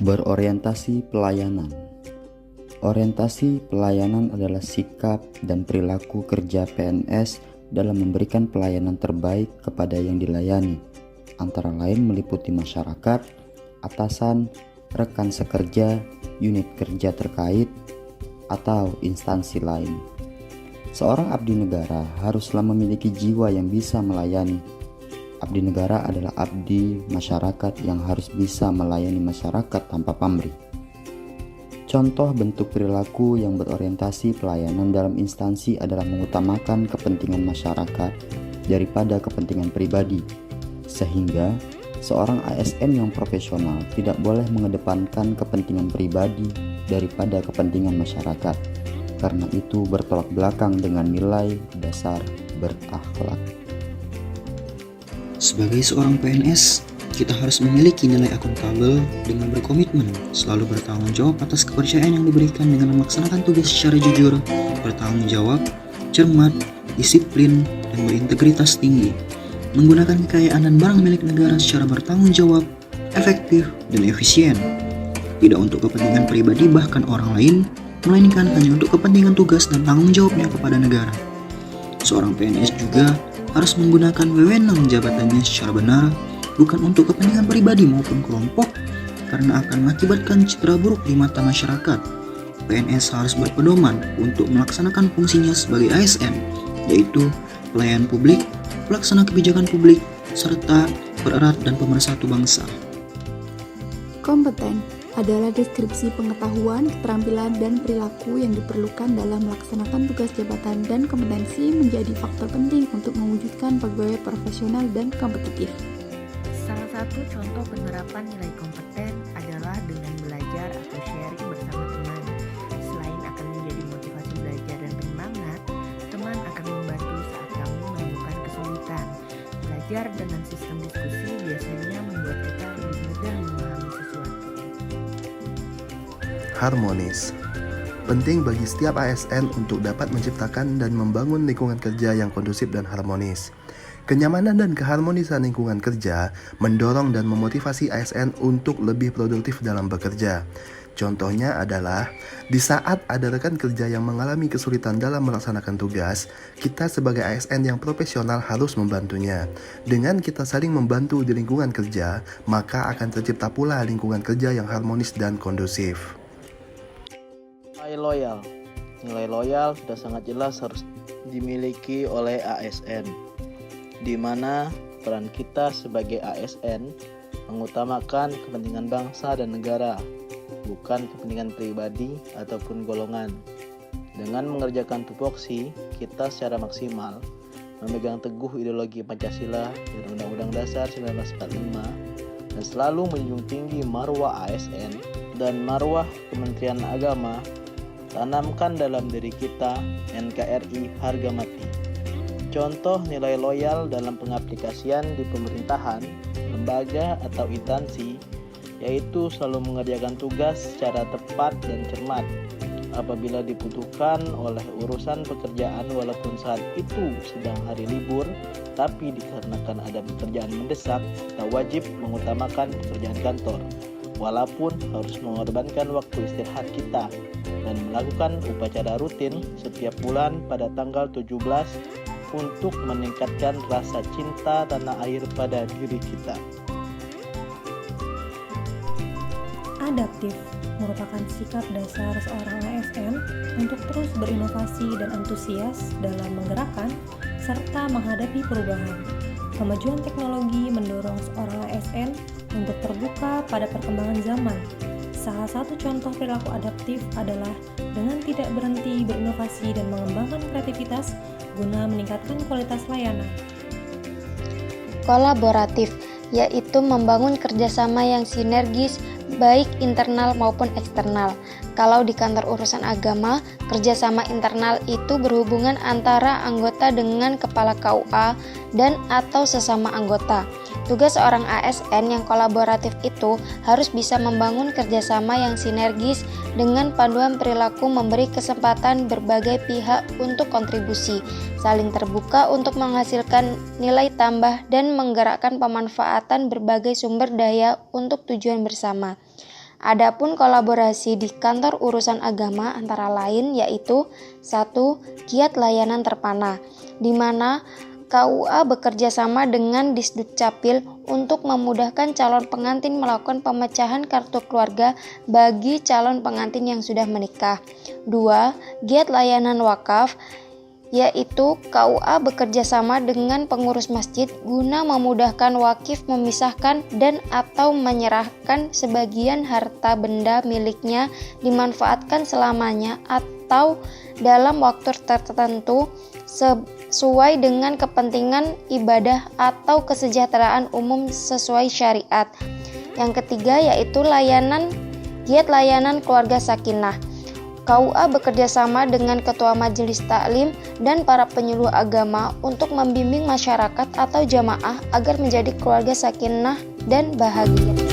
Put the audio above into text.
Berorientasi pelayanan. Orientasi pelayanan adalah sikap dan perilaku kerja PNS dalam memberikan pelayanan terbaik kepada yang dilayani, antara lain meliputi masyarakat, atasan, rekan sekerja, unit kerja terkait, atau instansi lain. Seorang abdi negara haruslah memiliki jiwa yang bisa melayani. Abdi negara adalah abdi masyarakat yang harus bisa melayani masyarakat tanpa pamrih. Contoh bentuk perilaku yang berorientasi pelayanan dalam instansi adalah mengutamakan kepentingan masyarakat daripada kepentingan pribadi, sehingga seorang ASN yang profesional tidak boleh mengedepankan kepentingan pribadi daripada kepentingan masyarakat. Karena itu bertolak belakang dengan nilai dasar berakhlak. Sebagai seorang PNS, kita harus memiliki nilai akuntabel dengan berkomitmen, selalu bertanggung jawab atas kepercayaan yang diberikan dengan melaksanakan tugas secara jujur, bertanggung jawab, cermat, disiplin, dan berintegritas tinggi, menggunakan kekayaan dan barang milik negara secara bertanggung jawab, efektif, dan efisien, tidak untuk kepentingan pribadi bahkan orang lain, melainkan hanya untuk kepentingan tugas dan tanggung jawabnya kepada negara. Seorang PNS juga harus menggunakan wewenang jabatannya secara benar, bukan untuk kepentingan pribadi maupun kelompok, karena akan mengakibatkan citra buruk di mata masyarakat. PNS harus berpedoman untuk melaksanakan fungsinya sebagai ASN, yaitu pelayan publik, pelaksana kebijakan publik, serta pererat dan pemersatu bangsa. Kompeten adalah deskripsi pengetahuan, keterampilan, dan perilaku yang diperlukan dalam melaksanakan tugas jabatan, dan kompetensi menjadi faktor penting untuk mewujudkan pegawai profesional dan kompetitif. Salah satu contoh penerapan nilai kompeten adalah dengan belajar atau sharing bersama teman. Selain akan menjadi motivasi belajar dan penyemangat, teman akan membantu saat kamu menemukan kesulitan. Belajar dengan sistem diskusi biasanya membuat kita lebih mudah memahami sesuatu. Harmonis. Penting bagi setiap ASN untuk dapat menciptakan dan membangun lingkungan kerja yang kondusif dan harmonis. Kenyamanan dan keharmonisan lingkungan kerja mendorong dan memotivasi ASN untuk lebih produktif dalam bekerja. Contohnya adalah, di saat ada rekan kerja yang mengalami kesulitan dalam melaksanakan tugas, kita sebagai ASN yang profesional harus membantunya. Dengan kita saling membantu di lingkungan kerja, maka akan tercipta pula lingkungan kerja yang harmonis dan kondusif. Nilai loyal. Nilai loyal sudah sangat jelas harus dimiliki oleh ASN, di mana peran kita sebagai ASN mengutamakan kepentingan bangsa dan negara, bukan kepentingan pribadi ataupun golongan. Dengan mengerjakan tupoksi, kita secara maksimal memegang teguh ideologi Pancasila dan Undang-Undang Dasar 1945 dan selalu menjunjung tinggi marwah ASN dan marwah Kementerian Agama. Tanamkan dalam diri kita NKRI harga mati. Contoh nilai loyal dalam pengaplikasian di pemerintahan, lembaga atau instansi, yaitu selalu mengerjakan tugas secara tepat dan cermat. Apabila dibutuhkan oleh urusan pekerjaan walaupun saat itu sedang hari libur, tapi dikarenakan ada pekerjaan mendesak, kita wajib mengutamakan pekerjaan kantor, walaupun harus mengorbankan waktu istirahat kita, dan melakukan upacara rutin setiap bulan pada tanggal 17 untuk meningkatkan rasa cinta tanah air pada diri kita. Adaptif merupakan sikap dasar seorang ASN untuk terus berinovasi dan antusias dalam menggerakkan serta menghadapi perubahan. Kemajuan teknologi mendorong seorang ASN untuk terbuka pada perkembangan zaman. Salah satu contoh perilaku adaptif adalah dengan tidak berhenti berinovasi dan mengembangkan kreativitas guna meningkatkan kualitas layanan. Kolaboratif, yaitu membangun kerjasama yang sinergis baik internal maupun eksternal. Kalau di kantor urusan agama, kerjasama internal itu berhubungan antara anggota dengan kepala KUA dan atau sesama anggota. Tugas seorang ASN yang kolaboratif itu harus bisa membangun kerjasama yang sinergis dengan panduan perilaku memberi kesempatan berbagai pihak untuk kontribusi, saling terbuka untuk menghasilkan nilai tambah dan menggerakkan pemanfaatan berbagai sumber daya untuk tujuan bersama. Adapun kolaborasi di kantor urusan agama antara lain yaitu 1. Giat layanan terpana, di mana KUA bekerja sama dengan Disdukcapil untuk memudahkan calon pengantin melakukan pemecahan kartu keluarga bagi calon pengantin yang sudah menikah. 2. Giat layanan wakaf, yaitu KUA bekerja sama dengan pengurus masjid guna memudahkan wakif memisahkan dan atau menyerahkan sebagian harta benda miliknya dimanfaatkan selamanya atau dalam waktu tertentu sesuai dengan kepentingan ibadah atau kesejahteraan umum sesuai syariat. Yang ketiga yaitu giat layanan keluarga sakinah. KUA bekerja sama dengan Ketua Majelis Taklim dan para penyuluh agama untuk membimbing masyarakat atau jamaah agar menjadi keluarga sakinah dan bahagia.